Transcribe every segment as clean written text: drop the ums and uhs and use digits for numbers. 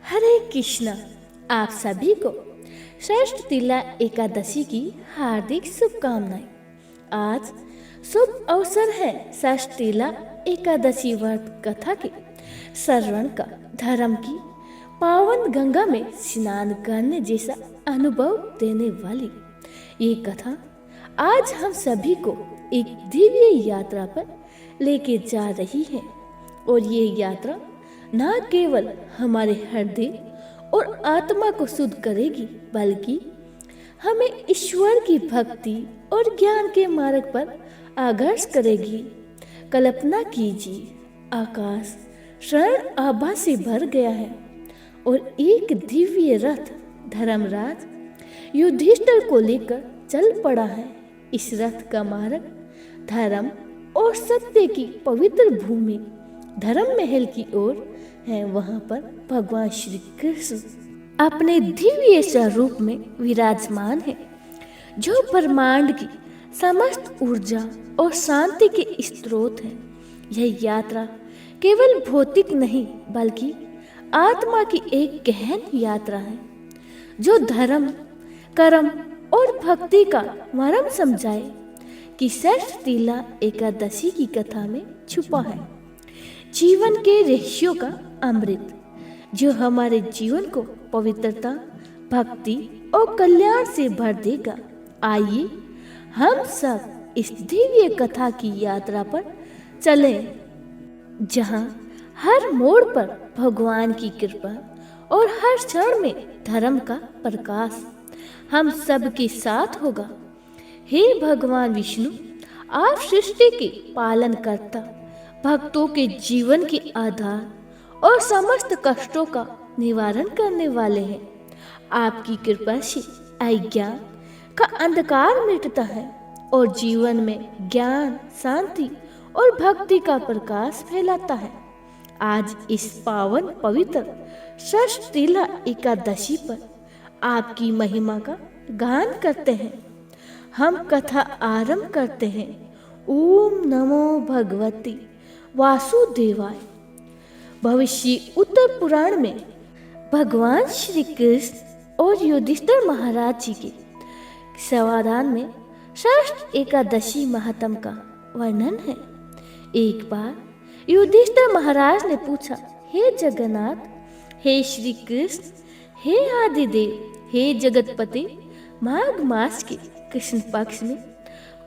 हरे कृष्णा। आप सभी को षष्ठ तिला एकादशी की हार्दिक शुभकामनाएं। आज शुभ अवसर है षष्ठ तिला एकादशी व्रत कथा के श्रवण का। धर्म की पावन गंगा में स्नान करने जैसा अनुभव देने वाली ये कथा आज हम सभी को एक दिव्य यात्रा पर लेके जा रही है। और ये यात्रा न केवल हमारे हृदय और आत्मा को शुद्ध करेगी, बल्कि हमें ईश्वर की भक्ति और ज्ञान के मार्ग पर आकर्षित करेगी। कल्पना कीजिए, आकाश स्वर्ण आभा से भर गया है और एक दिव्य रथ धर्मराज युधिष्ठिर को लेकर चल पड़ा है। इस रथ का मार्ग धर्म और सत्य की पवित्र भूमि धर्म महल की ओर है। वहां पर भगवान श्री कृष्ण अपने दिव्य स्वरूप में विराजमान है, जो ब्रह्मांड की समस्त ऊर्जा और शांति के स्रोत है। यह यात्रा केवल भौतिक नहीं, बल्कि आत्मा की एक गहन यात्रा है, जो धर्म, कर्म और भक्ति का मर्म समझाए कि षष्ठ तिला एकादशी की कथा में छुपा है जीवन के रहस्यों का अमृत, जो हमारे जीवन को पवित्रता, भक्ति और कल्याण से भर देगा। आइए हम सब इस दिव्य कथा की यात्रा पर चलें, जहां हर मोड़ पर भगवान की कृपा और हर क्षण में धर्म का प्रकाश हम सब के साथ होगा। हे भगवान विष्णु, आप सृष्टि के पालन करता, भक्तों के जीवन के आधार और समस्त कष्टों का निवारण करने वाले हैं। आपकी कृपा से अज्ञान का अंधकार मिटता है और जीवन में ज्ञान, शांति और भक्ति का प्रकाश फैलाता है। आज इस पावन पवित्र षष्ठ तिला एकादशी पर आपकी महिमा का गान करते हैं। हम कथा आरंभ करते हैं। ओम नमो भगवती वासुदेवाय। भविष्य उत्तर पुराण में भगवान श्री कृष्ण और युधिष्ठिर महाराज जी के समाधान में षष्ठ एकादशी महात्म का वर्णन है। एक बार युधिष्ठिर महाराज ने पूछा, हे जगन्नाथ, हे श्री कृष्ण, हे आदिदेव, हे जगतपति, माघ मास के कृष्ण पक्ष में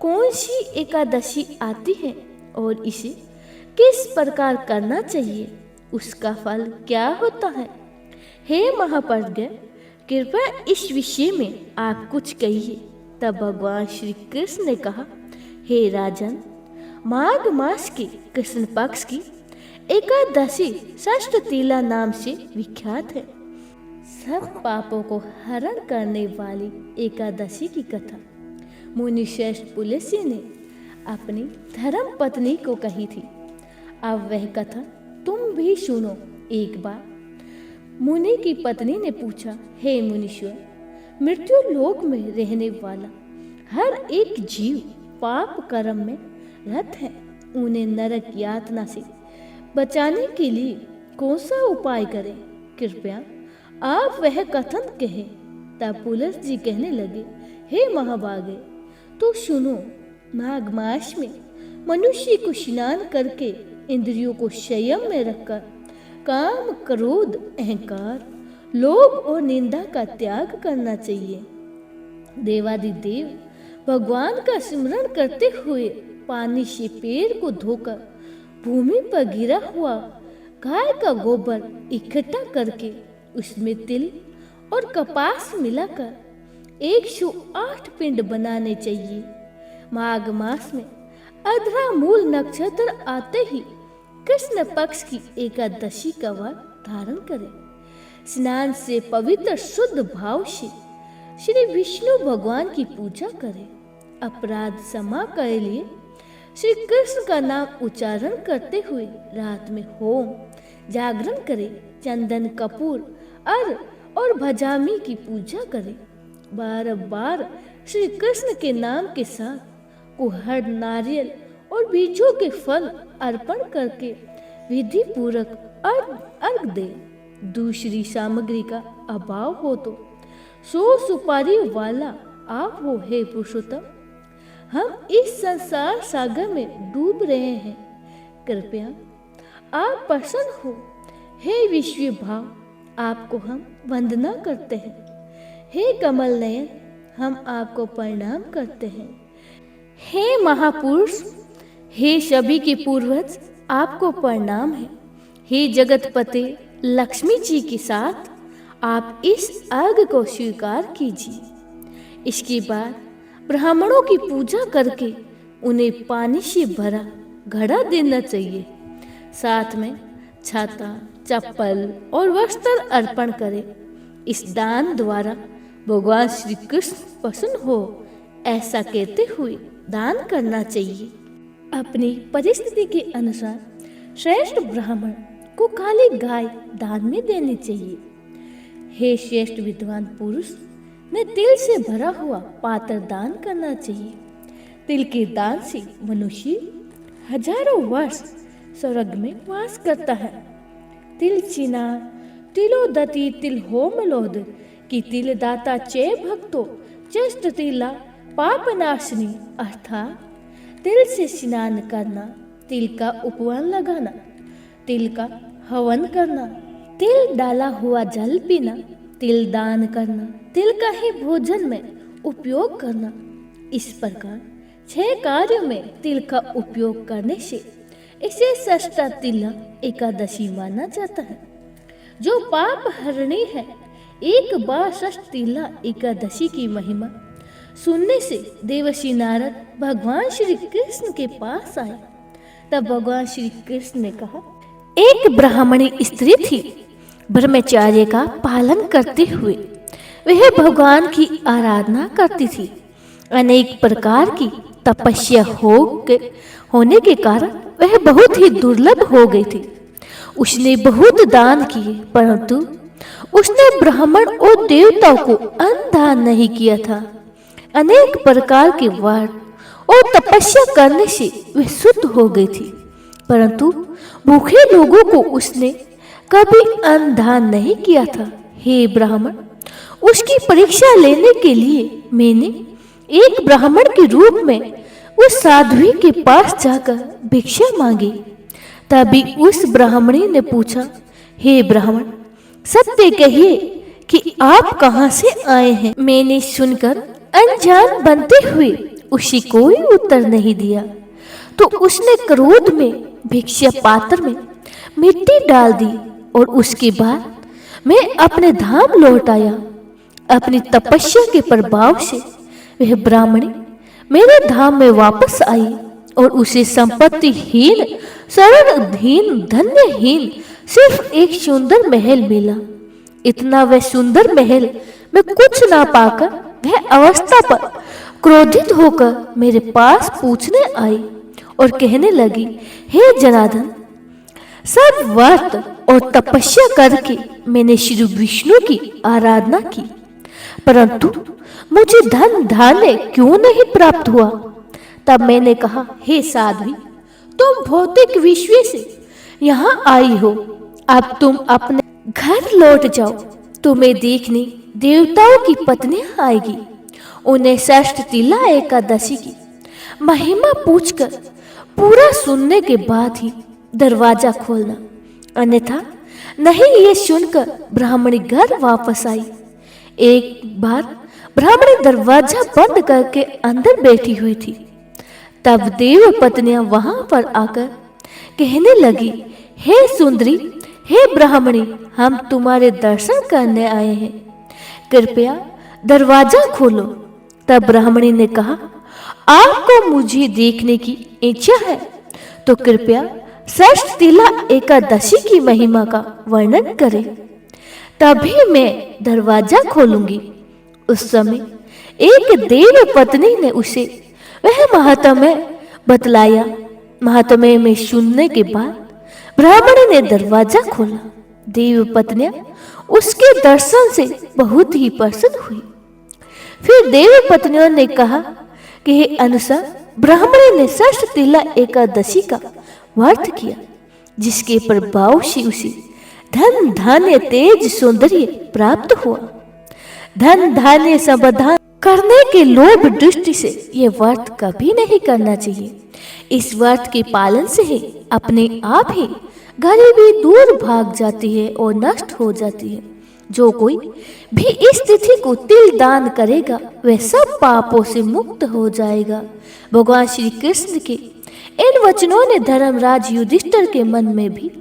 कौन सी एकादशी आती है और इसे किस प्रकार करना चाहिए? उसका फल क्या होता है? हे महाप्रज्ञ, कृपया इस विषय में आप कुछ कहिए। तब भगवान श्री कृष्ण ने कहा, हे राजन, माघ मास के कृष्ण पक्ष की एकादशी षष्ठ तिला नाम से विख्यात है। सब पापों को हरण करने वाली एकादशी की कथा मुनिश्रेष्ठ पुलस्त्य ने अपनी धर्म पत्नी को कही थी। अब वह कथा तुम भी सुनो। एक बार मुनि की पत्नी ने पूछा, हे मुनीश्वर, मृत्यु लोक में रहने वाला हर एक जीव पाप कर्म में रत है। उन्हें नरक यातना से बचाने के लिए कौन सा उपाय करें? कृपया आप वह कथन कहें। तब पुलस्त्य जी कहने लगे, हे महाभागे, तो सुनो। माघ मास में मनुष्य को स्नान करके इंद्रियों को संयम में रखकर काम, क्रोध, अहंकार, लोभ और निंदा का त्याग करना चाहिए। देवादिदेव भगवान का स्मरण करते हुए पानी से पैर को धोकर भूमि पर गिरा हुआ गाय का गोबर इकट्ठा करके उसमें तिल और कपास मिलाकर 108 पिंड बनाने चाहिए। माघ मास में अधरा मूल नक्षत्र आते ही कृष्ण पक्ष की एकादशी का व्रत धारण करें। स्नान से पवित्र शुद्ध भाव से श्री विष्णु भगवान की पूजा करें। अपराध क्षमा के लिए श्री कृष्ण का नाम उच्चारण करते हुए रात में होम जागरण करें। चंदन, कपूर, अर्घ और भजामी की पूजा करें। बार बार श्री कृष्ण के नाम के साथ कुहड़, नारियल और बीजों के फल अर्पण करके विधि पूर्वक अर्घ दे। दूसरी सामग्री का अभाव हो तो 100 सुपारी वाला आप हो हे पुरुषोत्तम। हम इस संसार सागर में डूब रहे हैं, कृपया आप प्रसन्न हो। हे विश्व भाव, आपको हम वंदना करते हैं। हे कमल नयन, हम आपको प्रणाम करते हैं। हे महापुरुष, हे सभी के पूर्वज, आपको प्रणाम है। हे जगतपते लक्ष्मी जी के साथ आप इस अर्घ को स्वीकार कीजिए। इसके बाद ब्राह्मणों की पूजा करके उन्हें पानी से भरा घड़ा देना चाहिए। साथ में छाता, चप्पल और वस्त्र अर्पण करें। इस दान द्वारा भगवान श्री कृष्ण प्रसन्न हो, ऐसा कहते हुए दान करना चाहिए। अपनी परिस्थिति के अनुसार श्रेष्ठ ब्राह्मण को काली गाय दान में देनी चाहिए। हे श्रेष्ठ विद्वान पुरुष ने तिल से भरा हुआ पात्र दान करना चाहिए। तिल के दान से मनुष्य हजारों वर्ष स्वर्ग में वास करता है। तिल चिना तिलोदति तिल होमलोद की तिल दाता चे भक्तो चेष्ट तिला पापनाशनी, अर्थात तिल से स्नान करना, तिल का उपवन लगाना, तिल का हवन करना, तिल डाला हुआ जल पीना, तिल दान करना, तिल का ही भोजन में उपयोग करना। इस प्रकार 6 कार्यों में तिल का उपयोग करने से इसे षष्ठा तिला एकादशी माना जाता है, जो पाप हरणी है। एक बार षष्ठ तिला एकादशी की महिमा सुनने से देवर्षि नारद भगवान श्री कृष्ण के पास आए। तब भगवान श्री कृष्ण ने कहा, एक ब्राह्मणी स्त्री थी। ब्रह्मचर्य का पालन करते हुए वह भगवान की आराधना करती थी। अनेक प्रकार की तपस्या होने के कारण वह बहुत ही दुर्लभ हो गई थी। उसने बहुत दान किए, परंतु उसने ब्राह्मण और देवताओं को अन्न दान नहीं किया था। अनेक प्रकार के व्रत और तपस्या करने से वह शुद्ध हो गई थी, परंतु भूखे लोगों को उसने कभी अन्न दान नहीं किया था। हे ब्राह्मण, उसकी परीक्षा लेने के लिए मैंने एक ब्राह्मण के रूप में उस साध्वी के पास जाकर भिक्षा मांगी। तभी उस ब्राह्मणी ने पूछा, हे ब्राह्मण, सत्य कहिए कि आप कहाँ से आए हैं। मैंने सुनकर अनजान बनते हुए उसे कोई उत्तर नहीं दिया, तो उसने क्रोध में भिक्षा पात्र में मिट्टी डाल दी और उसके बाद मैं अपने धाम लौट आया। अपनी तपस्या के प्रभाव से वह ब्राह्मणी मेरे धाम में वापस आई और उसे संपत्तिहीन, शरणहीन, धन्यहीन सिर्फ एक सुंदर महल मिला। इतना वह सुंदर महल में कुछ ना पाकर वह अवस्था पर क्रोधित होकर मेरे पास पूछने आई और कहने लगी, हे जनार्दन, सब व्रत और तपस्या करके मैंने श्री विष्णु की आराधना की, परंतु मुझे धन धान्य क्यों नहीं प्राप्त हुआ। तब मैंने कहा, हे साध्वी, तुम भौतिक विश्व से यहाँ आई हो, अब तुम अपने घर लौट जाओ। तुम्हें देखने देवताओं की पत्नियां आएगी। उन्हें षष्ठ तिला एकादशी की महिमा पूछकर पूरा सुनने के बाद ही दरवाजा खोलना, अन्यथा नहीं। ये सुनकर ब्राह्मणी घर वापस आई। एक बार ब्राह्मणी दरवाजा बंद करके अंदर बैठी हुई थी। तब देव पत्नियां वहां पर आकर कहने लगी, हे सुंदरी, हे ब्राह्मणी, हम तुम्हारे दर्शन करने आए हैं, कृपया दरवाजा खोलो। तब ब्राह्मणी ने कहा, आपको मुझे देखने की इच्छा है तो कृपया षष्ठ तिला एकादशी की महिमा का वर्णन करें, तभी मैं दरवाजा खोलूंगी। उस समय एक देव पत्नी ने उसे वह महात्म्य बतलाया। महात्म्य में सुनने के बाद ब्राह्मणी ने दरवाजा खोला। देव पत्नियां उसके दर्शन से बहुत ही प्रसन्न हुई। फिर देव पत्नियों ने कहा कि हे अनुसार ब्राह्मणी ने षष्ठ तिला एकादशी का व्रत किया, जिसके प्रभाव से उसे धन धान्य तेज सौंदर्य प्राप्त हुआ। धन धान्य समाधान करने के लोभ दृष्टि से ये व्रत कभी नहीं करना चाहिए। इस व्रत के पालन से ही अपने आप ही गरीबी दूर भाग जाती है और नष्ट हो जाती है। जो कोई भी इस तिथि को तिल दान करेगा वह सब पापों से मुक्त हो जाएगा। भगवान श्री कृष्ण के इन वचनों ने धर्मराज युधिष्ठिर के मन में भी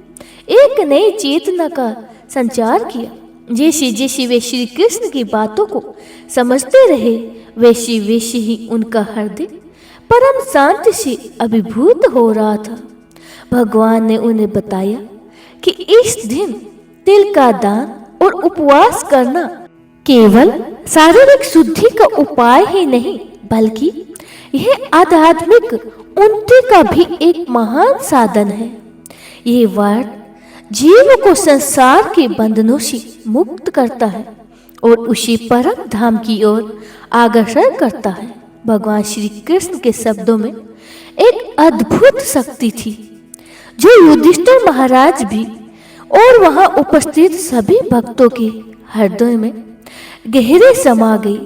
एक नई चेतना का संचार किया। जैसे जैसे वे श्री कृष्ण की बातों को समझते रहे वैसे वैसे ही उनका हृदय परम शांति से अभिभूत हो रहा था। भगवान ने उन्हें बताया कि इस दिन तिल का दान और उपवास करना केवल शारीरिक शुद्धि का उपाय ही नहीं बल्कि यह आध्यात्मिक उन्नति का भी एक महान साधन है। यह व्रत जीव को संसार के बंधनों से मुक्त करता है और उसे परम धाम की ओर अग्रसर करता है। भगवान श्री कृष्ण के शब्दों में एक अद्भुत शक्ति थी जो युधिष्ठिर महाराज भी और वहां उपस्थित सभी भक्तों के हृदय में गहरे समा गई।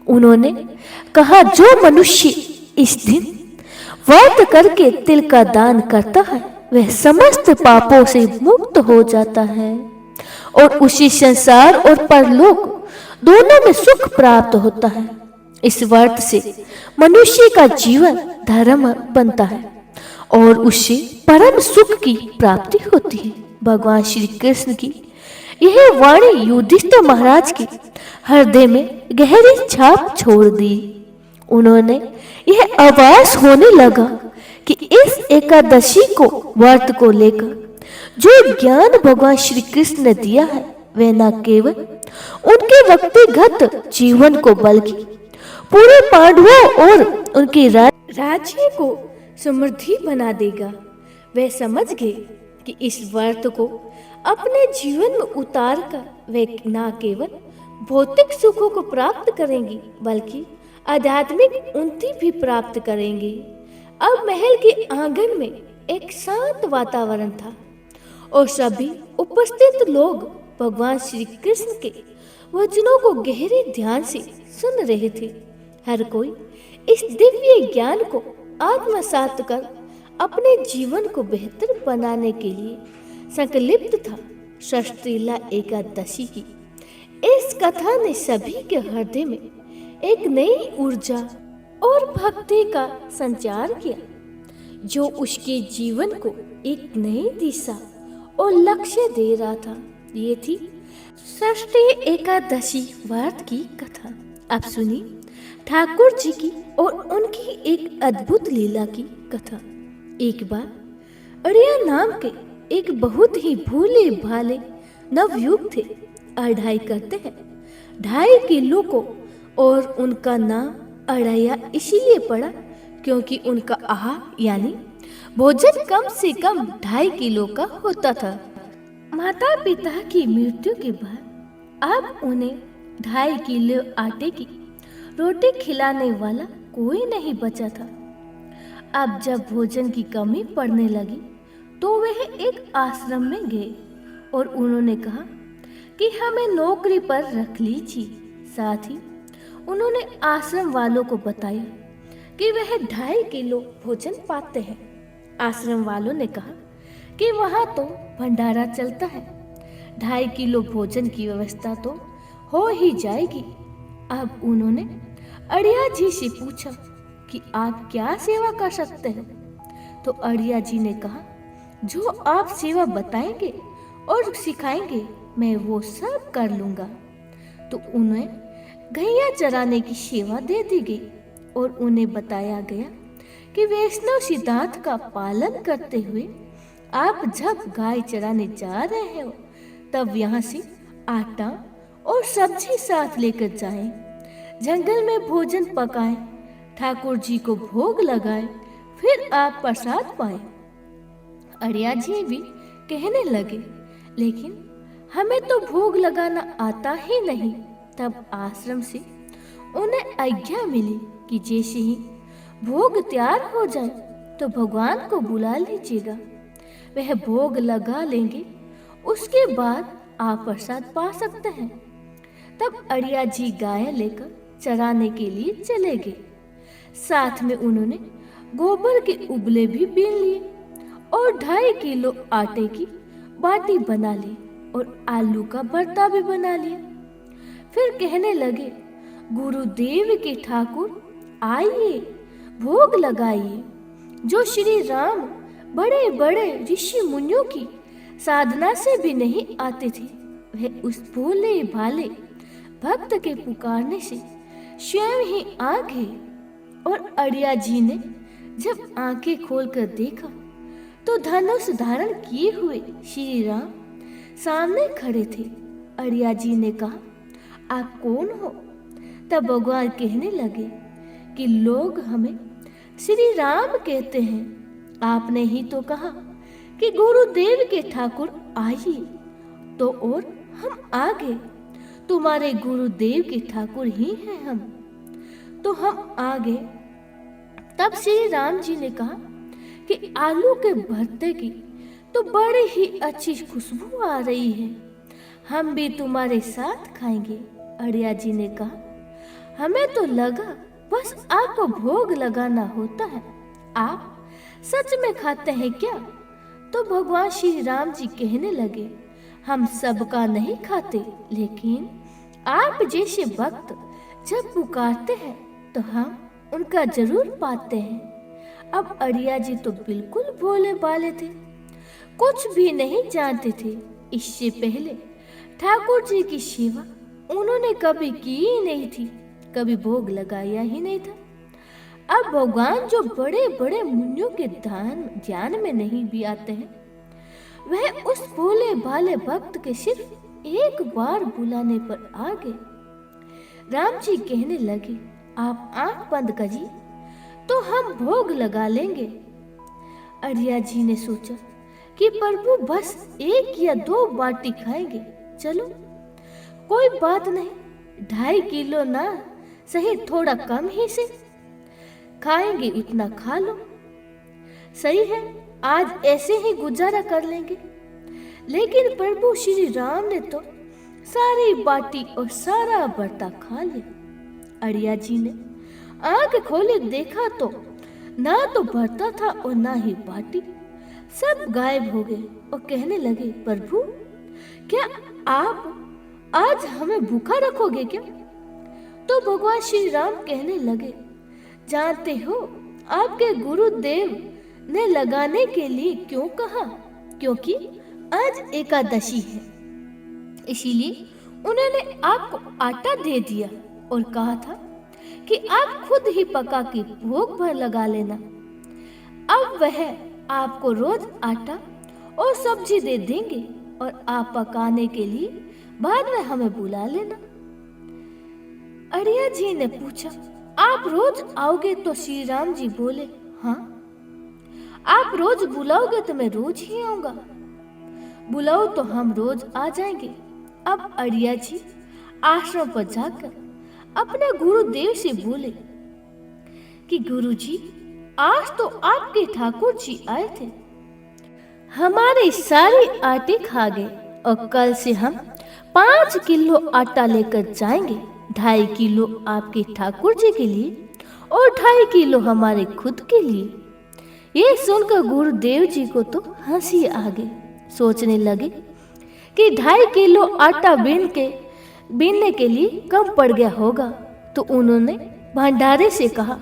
उन्होंने कहा, जो मनुष्य इस दिन व्रत करके तिल का दान करता है वह समस्त पापों से मुक्त हो जाता है और उसी संसार और परलोक दोनों में सुख प्राप्त होता है। इस व्रत से मनुष्य का जीवन धर्म बनता है और उससे परम सुख की प्राप्ति होती है। भगवान श्री कृष्ण की यह वाणी युधिष्ठिर महाराज के हृदय में गहरी छाप छोड़ दी। उन्होंने यह आभास होने लगा कि इस एकादशी को व्रत को लेकर जो ज्ञान भगवान श्री कृष्ण ने दिया है वह न केवल उनके व्यक्तिगत जीवन को बल्कि पूरे पांडवों और उनके राज्य को समृद्धि बना देगा। वे समझ गए कि इस व्रत को अपने जीवन में उतार कर वे न केवल भौतिक सुखों को प्राप्त करेंगी बल्कि आध्यात्मिक उन्नति भी प्राप्त करेंगे। अब महल के आंगन में एक शांत वातावरण था और सभी उपस्थित लोग भगवान श्री कृष्ण के वचनों को गहरे ध्यान से सुन रहे थे। हर कोई इस दिव्य ज्ञान को आत्मसात कर अपने जीवन को बेहतर बनाने के लिए संकल्पित था। षष्ठीला एकादशी की इस कथा ने सभी के हृदय में एक नई ऊर्जा और भक्ति का संचार किया जो उसके जीवन को एक नई दिशा और लक्ष्य दे रहा था। ये थी षष्ठी एकादशी व्रत की कथा। अब सुनिए ठाकुर जी की और उनकी एक अद्भुत लीला की कथा। एक बार अड़िया नाम के एक बहुत ही भोले भाले नवयुवक थे। अढ़ाई करते हैं 2.5 किलो को और उनका नाम अड़ैया इसीलिए पड़ा क्योंकि उनका आहार यानी भोजन कम से कम 2.5 किलो का होता था। माता पिता की मृत्यु के बाद अब उन्हें 2.5 किलो आटे की रोटी खिलाने वाला कोई नहीं बचा था। अब जब भोजन की कमी पड़ने लगी तो वह एक आश्रम में गए और उन्होंने कहा कि हमें नौकरी पर रख लीजिए। साथ ही उन्होंने आश्रम वालों को बताया कि वह 2.5 किलो भोजन पाते हैं। आश्रम वालों ने कहा कि वहाँ तो भंडारा चलता है, 2.5 किलो भोजन की व्यवस्था तो हो ही जाएगी। अब उन्होंने अड़िया जी से पूछा कि आप क्या सेवा कर सकते हैं। तो अड़िया जी ने कहा, जो आप सेवा बताएंगे और सिखाएंगे मैं वो सब कर लूँगा। तो उन्हें गैया चराने की सेवा दे दी गई और उन्हें बताया गया कि वैष्णव सिद्धांत का पालन करते हुए आप जब गाय चराने जा रहे हो तब यहाँ से आटा और सब्जी साथ लेकर जाएं, जंगल में भोजन पकाएं, ठाकुर जी को भोग लगाएं, फिर आप प्रसाद पाएं। अड़िया जी भी कहने लगे, लेकिन हमें तो भोग लगाना आता ही नहीं। तब आश्रम से उन्हें आज्ञा मिली कि जैसे ही भोग तैयार हो जाए तो भगवान को बुला लीजिएगा, वह भोग लगा लेंगे। उसके बाद आप प्रसाद पा सकते हैं। तब अड़िया जी गाय लेकर चराने के लिए चले गए। साथ में उन्होंने गोबर के उबले भी बीन लिए और 2.5 किलो आटे की बाटी बना ली और आलू का भरता भी बना लिया। फिर कहने लगे, गुरुदेव के ठाकुर आइए, भोग लगाइए। जो श्री राम बड़े बड़े ऋषि मुनियों की साधना से भी नहीं आते थे, वह उस भोले भाले भक्त के पुकारने से स्वयं ही आ गए। और अड़िया जी ने जब आंखें खोलकर देखा तो धनुष धारण किए हुए श्री राम सामने खड़े थे। अड़िया जी ने कहा, आप कौन हो? तब भगवान कहने लगे कि लोग हमें श्री राम कहते हैं। आपने ही तो कहा कि गुरुदेव के ठाकुर आइए, तो और हम आ गए। तुम्हारे गुरुदेव के ठाकुर ही हैं हम, तो हम आ गए। तब श्री राम जी ने कहा कि आलू के भरते की तो बड़ी ही अच्छी खुशबू आ रही है, हम भी तुम्हारे साथ खाएंगे। अड़िया जी ने कहा, हमें तो लगा बस आपको भोग लगाना होता है, आप सच में खाते हैं क्या? तो भगवान श्री राम जी कहने लगे, हम सबका नहीं खाते, लेकिन आप जैसे भक्त जब पुकारते हैं तो हम उनका जरूर पाते हैं। अब अड़िया जी तो बिल्कुल भोले भाले थे, कुछ भी नहीं जानते थे। इससे पहले ठाकुर जी की सेवा उन्होंने कभी की ही नहीं थी, कभी भोग लगाया ही नहीं था। अब भगवान जो बड़े बड़े मुनियों के ध्यान में नहीं भी आते हैं, वह उस भोले भाले भक्त के सिर्फ एक बार बुलाने पर आ गए। राम जी कहने लगे, आप आंख बंद करिए तो हम भोग लगा लेंगे। अड़िया जी ने सोचा कि प्रभु बस 1 या 2 बाटी खाएंगे, चलो कोई बात नहीं, 2.5 किलो ना सही, थोड़ा कम ही से खाएंगे, उतना खा लो। सही है, आज ऐसे ही गुजारा कर लेंगे। लेकिन प्रभु श्री राम ने तो सारी बाटी और सारा बर्ता खा लिया। अड़िया जी ने आंख खोले, देखा तो ना तो बर्ता था और ना ही बाटी, सब गायब हो गए। और कहने लगे, प्रभु क्या आप आज हमें भूखा रखोगे क्या? तो भगवान श्री राम कहने लगे, जानते हो आपके गुरुदेव ने लगाने के लिए क्यों कहा? क्योंकि आज एकादशी है, इसीलिए उन्होंने आपको आटा दे दिया और कहा था कि आप खुद ही पका के भोग भर लगा लेना। अब वह आपको रोज आटा और सब्जी दे देंगे और आप पकाने के लिए बाद में हमें बुला लेना। अड़िया जी ने पूछा, आप रोज आओगे? तो श्री राम जी बोले, हाँ, आप रोज बुलाओगे तो मैं रोज ही आऊंगा, बुलाओ तो हम रोज आ जाएंगे। अब अड़िया जी आश्रम पर जाकर अपने गुरुदेव से बोले कि गुरुजी, आज तो आपके ठाकुर जी आए थे, हमारे सारे आटे खा गए और कल से हम 5 किलो आटा लेकर जाएंगे। 2.5 किलो आपके ठाकुर जी के लिए और 2.5 किलो हमारे खुद के लिए। ये सुनकर गुरुदेव जी को तो हंसी आ गई। सोचने लगे कि 2.5 किलो आटा बीनने के लिए कम पड़ गया होगा। तो उन्होंने भंडारे से कहा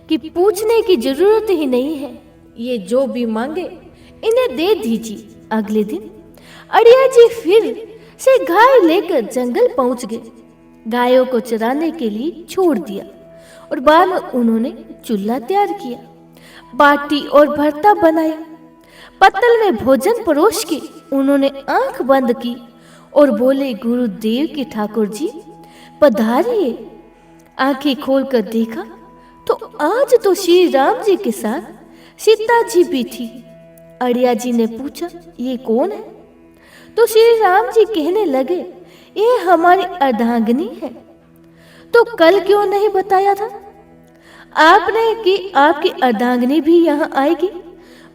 कि पूछने की जरूरत ही नहीं है, ये जो भी मांगे इन्हें दे दीजिए। अगले दिन अड़िया जी फिर से गाय लेकर जंगल पहुंच गए। गायों को चराने के लिए छोड़ दिया और बाद में उन्होंने चूल्हा तैयार किया, बाटी और भरता बनाया। पत्तल में भोजन परोस के उन्होंने आंख बंद की और बोले, गुरुदेव के ठाकुर जी पधारिए। आंखें खोलकर देखा तो आज तो श्री राम जी के साथ सीता जी भी थी। अड़िया जी ने पूछा, ये कौन है? तो श्री राम जी कहने लगे, ये हमारी अर्धांगिनी है। तो कल क्यों नहीं बताया था आपने कि आपकी अर्धांगिनी भी यहाँ आएगी,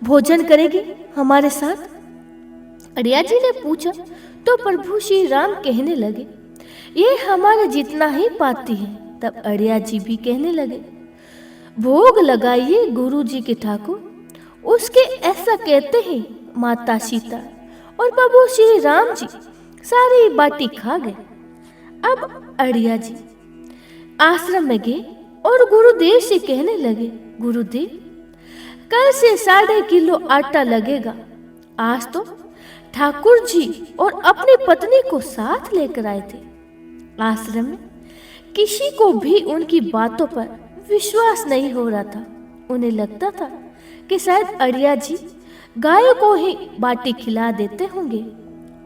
भोजन करेगी हमारे साथ? अड़िया जी ने पूछा तो प्रभु श्री राम कहने लगे, ये हमारे जितना ही पाती है। तब अड़िया जी भी कहने लगे, भोग लगाइए गुरु जी के ठाकुर। उसके ऐसा कहते ही माता सीता और प्रभु श्री राम जी सारी बाटी खा गए। अब अड़िया जी आश्रम में गए और गुरुदेव से कहने लगे, गुरुदेव कल से 1.5 किलो आटा लगेगा। आज तो ठाकुर जी और अपनी पत्नी को साथ लेकर आए थे। आश्रम में किसी को भी उनकी बातों पर विश्वास नहीं हो रहा था। उन्हें लगता था कि शायद अड़िया जी गायों को ही बाटी खिला देते होंगे।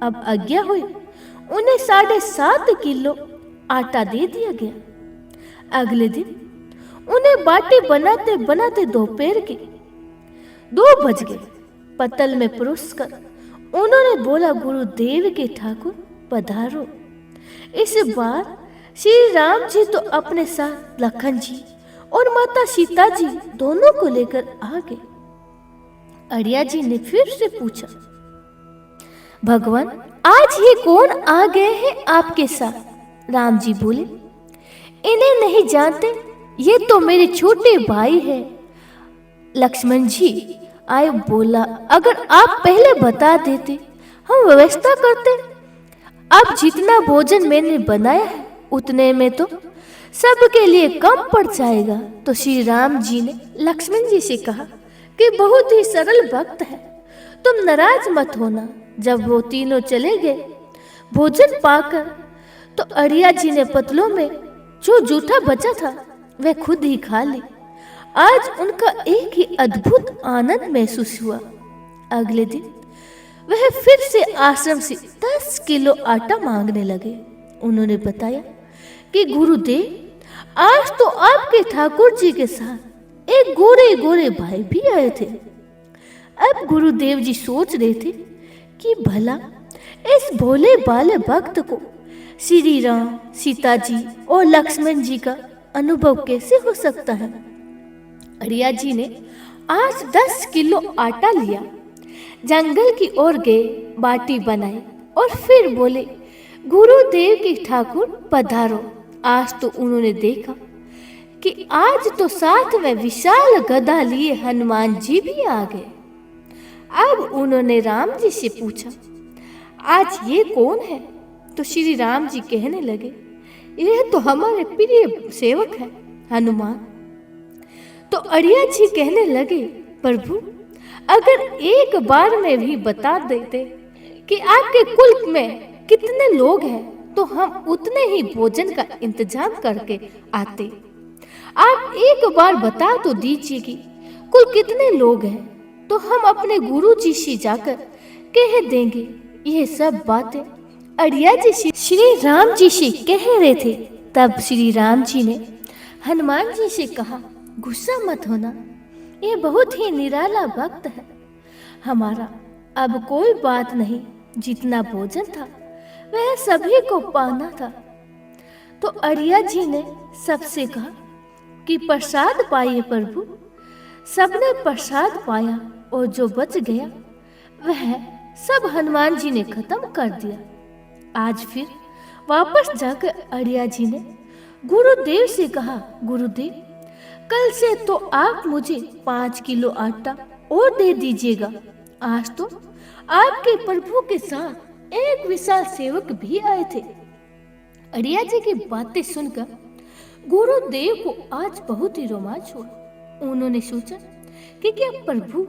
अब आज्ञा हुई, उन्हें 7.5 किलो आटा दे दिया गया। अगले दिन उन्हें बाटी बनाते बनाते दोपहर के 2 बज गए। पतल में परोस कर उन्होंने बोला, गुरुदेव के ठाकुर पधारो। इस बार श्री राम जी तो अपने साथ लखन जी और माता सीता जी दोनों को लेकर आ गए। अड़िया जी ने फिर से पूछा, भगवान आज ये कौन आ गए हैं आपके साथ? राम जी बोले, इन्हें नहीं जानते, ये तो मेरे छोटे भाई हैं लक्ष्मण जी। आय बोला, अगर आप पहले बता देते हम व्यवस्था करते। अब जितना भोजन मैंने बनाया है उतने में तो सबके लिए कम पड़ जाएगा। तो श्री राम जी ने लक्ष्मण जी से कहा कि बहुत ही सरल भक्त है, तुम नाराज मत होना। जब वो तीनों चले गए भोजन पाकर, तो अड़िया जी ने पतलों में जो जूठा बचा था वह खुद ही खा ली। आज उनका एक ही अद्भुत आनंद महसूस हुआ। अगले दिन वह फिर से आश्रम से 10 किलो आटा मांगने लगे। उन्होंने बताया कि गुरुदेव आज तो आपके ठाकुर जी के साथ एक गोरे गोरे भाई भी आए थे। अब गुरुदेव जी सोच रहे थे कि भला इस भोले भाले भक्त को श्री राम, सीता जी और लक्ष्मण जी का अनुभव कैसे हो सकता है। अड़िया जी ने आज 10 किलो आटा लिया, जंगल की ओर गए, बाटी बनाई और फिर बोले, गुरुदेव के ठाकुर पधारो। आज तो उन्होंने देखा कि आज तो साथ में विशाल गदा लिए हनुमान जी भी आ गए। अब उन्होंने राम जी से पूछा, आज ये कौन है? तो श्री राम जी कहने लगे, यह तो हमारे प्रिय सेवक है हनुमान। तो अड़िया जी कहने लगे, प्रभु अगर एक बार में भी बता देते कि आपके कुल में कितने लोग हैं तो हम उतने ही भोजन का इंतजाम करके आते। आप एक बार बता तो दीजिए कि कुल कितने लोग हैं, तो हम अपने गुरु जी से जाकर कह देंगे। यह सब बातें अड़िया जी श्री राम जी से कह रहे थे। तब श्री राम जी ने हनुमान जी से कहा, गुस्सा मत होना, ये बहुत ही निराला भक्त है हमारा। अब कोई बात नहीं, जितना भोजन था वह सभी को पाना था। तो अड़िया जी ने सबसे कहा कि प्रसाद पाइए प्रभु। सबने प्रसाद पाया और जो बच गया वह सब हनुमान जी ने खत्म कर दिया। आज फिर वापस जाकर अड़िया जी ने गुरुदेव से कहा, गुरुदेव कल से तो आप मुझे 5 किलो आटा और दे दीजिएगा। आज तो आपके प्रभु के साथ एक विशाल सेवक भी आए थे। अड़िया जी की बातें सुनकर गुरुदेव को आज बहुत ही रोमांच हुआ। उन्होंने सोचा कि क्या प्रभु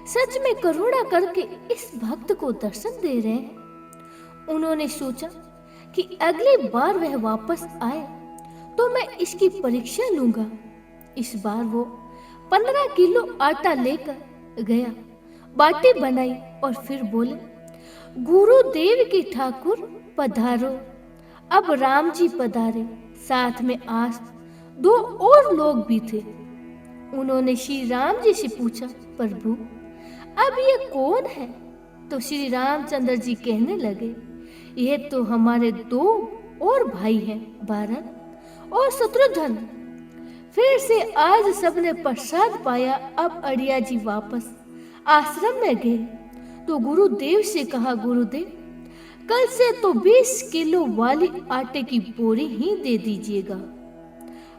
सच में करुणा करके इस भक्त को दर्शन दे रहे हैं। उन्होंने सोचा कि अगली बार वह वापस आए तो मैं इसकी परीक्षा लूंगा। इस बार वो 15 किलो आटा लेकर गया, बाटी बनाई और फिर बोले, गुरुदेव के ठाकुर पधारो। अब राम जी पधारे, साथ में आज 2 और लोग भी थे। उन्होंने श्री राम जी से पूछा, प्रभु अब ये कौन है? तो श्री रामचंद्र जी कहने लगे, ये तो हमारे 2 और भाई हैं, भरत और शत्रुघ्न। फिर से आज सबने प्रसाद पाया। अब अड़िया जी वापस आश्रम में गए तो गुरुदेव से कहा, गुरुदेव कल से तो 20 किलो वाली आटे की बोरी ही दे दीजिएगा।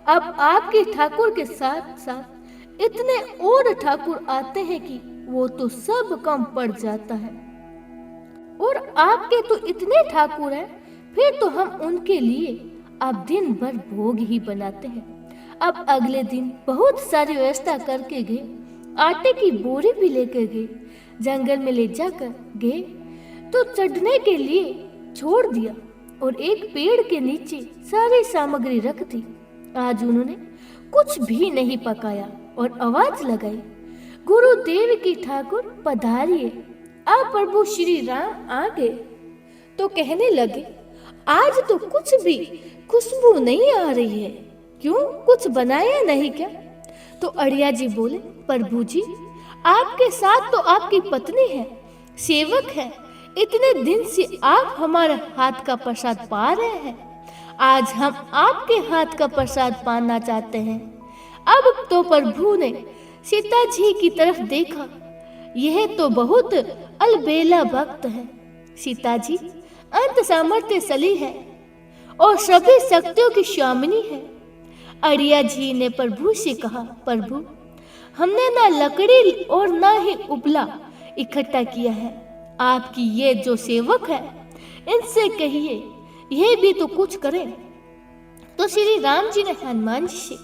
अब आपके ठाकुर के साथ साथ इतने और ठाकुर आते हैं कि वो तो सब कम पड़ जाता है, और आपके तो इतने ठाकुर हैं, फिर तो हम उनके लिए अब दिन भर भोग ही बनाते हैं। अब अगले दिन बहुत सारी व्यवस्था करके गए, आटे की बोरी भी लेकर गए, जंगल में ले जाकर गए तो चढ़ने के लिए छोड़ दिया और एक पेड़ के नीचे सारी सामग्री रख दी। आज उन्होंने कुछ भी नहीं पकाया और आवाज लगाई, गुरुदेव की ठाकुर पधारिए। अब प्रभु श्री राम आ गए तो कहने लगे, आज तो कुछ भी खुशबू नहीं आ रही है, क्यों कुछ बनाया नहीं क्या? तो अड़िया जी बोले, प्रभु जी आपके साथ तो आपकी पत्नी है, सेवक है, इतने दिन से आप हमारे हाथ का प्रसाद पा रहे हैं, आज हम आपके हाथ का प्रसाद पाना चाहते हैं। अब तो प्रभु ने सीता जी की तरफ देखा, यह तो बहुत अलबेला भक्त है। सीता जी अंत सामर्थ्यशाली है और सभी शक्तियों की स्वामिनी है। अड़िया जी ने प्रभु से कहा, प्रभु हमने ना लकड़ी और ना ही उपला इकट्ठा किया है, आपकी ये जो सेवक है इनसे कहिए यह भी तो कुछ करें। तो श्री राम जी ने हनुमान जी से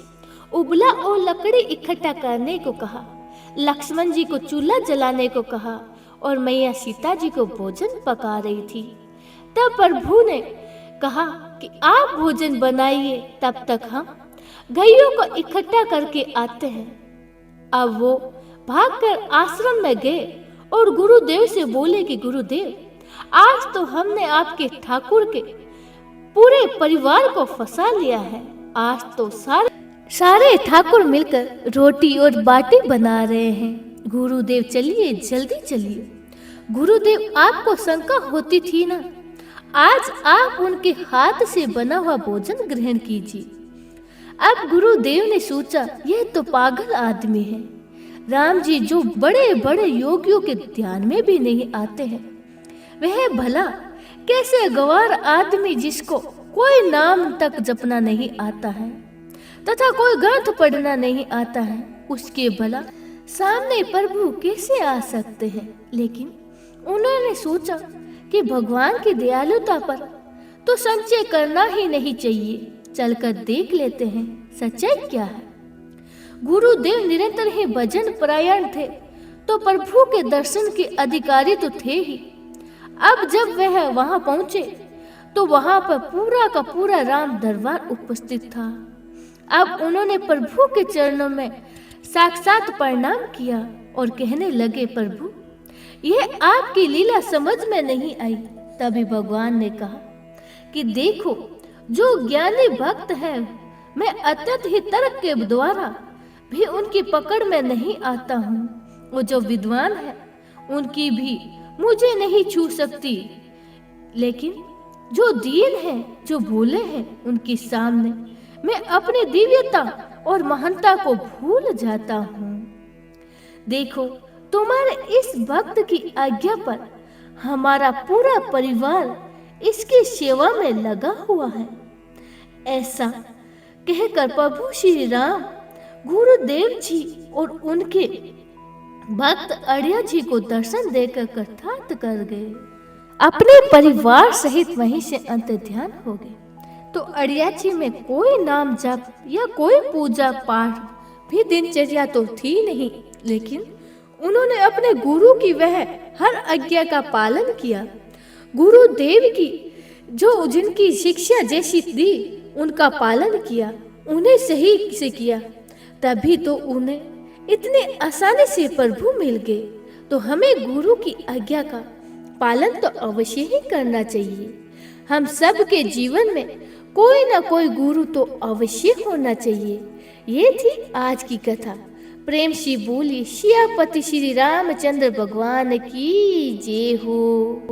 उबला और लकड़ी इकट्ठा करने को कहा, लक्ष्मण जी को चूल्हा जलाने को कहा और मैया सीता जी को भोजन पका रही थी। तब प्रभु ने कहा कि आप भोजन बनाइए, तब तक हम गायों को इकट्ठा करके आते हैं। अब वो भागकर आश्रम में गए और गुरुदेव से बोले कि गुरुदेव आज तो हमने आपके ठाकुर के पूरे परिवार को फंसा लिया है, आज तो सारे ठाकुर मिलकर रोटी और बाटी बना रहे हैं। गुरुदेव चलिए जल्दी चलिए। गुरुदेव आपको शंका होती थी ना, आज आप उनके हाथ से बना हुआ भोजन ग्रहण कीजिए। अब गुरुदेव ने सोचा यह तो पागल आदमी है, राम जी जो बड़े बड़े योगियों के ध्यान में भी नहीं आते हैं, वह भला कैसे गवार आदमी जिसको कोई नाम तक जपना नहीं आता है तथा कोई ग्रंथ पढ़ना नहीं आता है, उसके भला सामने प्रभु कैसे आ सकते हैं। लेकिन उन्होंने सोचा कि भगवान की दयालुता पर तो संचय करना ही नहीं चाहिए, चलकर देख लेते हैं सच्चाई क्या है। गुरुदेव निरंतर ही भजन परायण थे तो प्रभु के दर्शन के अधिकारी तो थे ही। अब जब वह वहां पहुंचे तो वहां पर पूरा का पूरा राम दरबार उपस्थित था। अब उन्होंने प्रभु के चरणों में साक्षात प्रणाम किया और कहने लगे, प्रभु यह आपकी लीला समझ में नहीं आई। तभी भगवान ने कहा कि देखो जो ज्ञानी भक्त है, मैं अत्यंत ही तर्क के द्वारा भी उनकी पकड़ में नहीं आता हूँ, वो जो विद्वान है उनकी भी मुझे नहीं छू सकती, लेकिन जो दीन है जो भोले हैं उनके सामने मैं अपनी दिव्यता और महानता को भूल जाता हूँ। देखो तुम्हारे इस भक्त की आज्ञा पर हमारा पूरा परिवार इसकी सेवा में लगा हुआ है। ऐसा कहकर प्रभु श्री राम गुरुदेव जी और उनके भक्त अड़िया जी को दर्शन देकर कृतार्थ कर गए, अपने परिवार सहित वहीं से अंतर्ध्यान हो गए। तो अड़िया जी में कोई नाम जप या कोई पूजा पाठ भी दिनचर्या तो थी नहीं, लेकिन उन्होंने अपने गुरु की वह हर आज्ञा का पालन किया। गुरुदेव की जो जिनकी शिक्षा जैसी दी उनका पालन किया, उन्हें सही से किया, तभी तो उन्हें इतने आसानी से प्रभु मिल गए। तो हमें गुरु की आज्ञा का पालन तो अवश्य ही करना चाहिए। हम सब के जीवन में कोई ना कोई गुरु तो अवश्य होना चाहिए। ये थी आज की कथा। प्रेम से बोली सियापति श्री रामचंद्र भगवान की जय हो।